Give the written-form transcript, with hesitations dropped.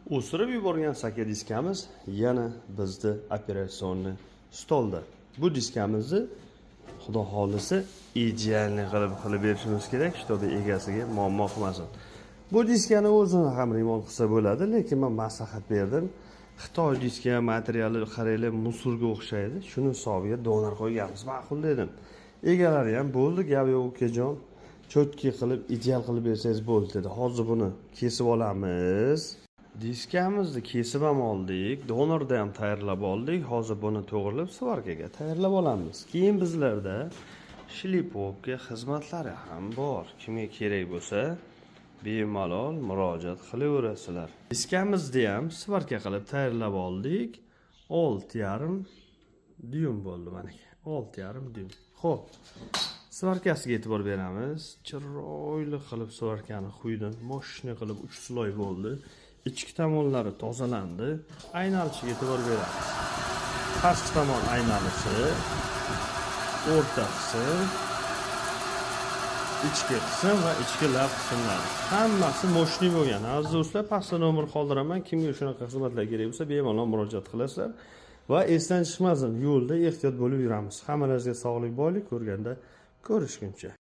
O'stirib yuborgan saka diskamiz yana bizda operatsion stolda. Bu diskamizni xudo xolisa idealni qilib berishimiz kerak, shtobi egasiga muammo qilmasin. Bu diskani o'zini ham remont qilsa bo'ladi, lekin men maslahat berdim. Xitoy diska materiali qaranglar musurga o'xshaydi. Shuni hisobiga donor qo'yganmiz, ma'qul dedim. Egalari ham bo'ldi, gap yo'q ukajon. Cho'tki qilib, ideal qilib bersangiz bo'ldi dedi. Hozir buni kesib olamiz. Diskamizni kesib ham oldik, donorda ham tayyorlab oldik. Hozir buni to'g'rilab svarkaga tayyorlab olamiz. Keyin bizlarda shlipovka xizmatlari ham bor. Kimga kerak bo'lsa, bemalol murojaat qilaverasizlar. Diskamizni ham svarka qilib tayyorlab oldik. 6,5 dyum bo'ldi mana. 6,5 dyum. Xo'p. Svarkasiga e'tibor beramiz. Chiroyli qilib svarkani quydim. Moshina qilib 3 sloy bo'ldi. Ichki tomonlari tozalandi. Aynalishiga e'tibor beramiz. Pastki tomon aynalishi, o'rta qism, ichki qism va ichki lab qismlari. Hammasi moshina bo'lgan. Aziz do'stlar, pastda nomer qoldiraman. Kimga shunaqa xizmatlar kerak bo'lsa, bemalol murojaat qilasizlar. Va esdan chiqmasin, yo'lda ehtiyot bo'lib yuramiz. Hammangizga sog'lik, boylik, ko'rganda ko'rishguncha.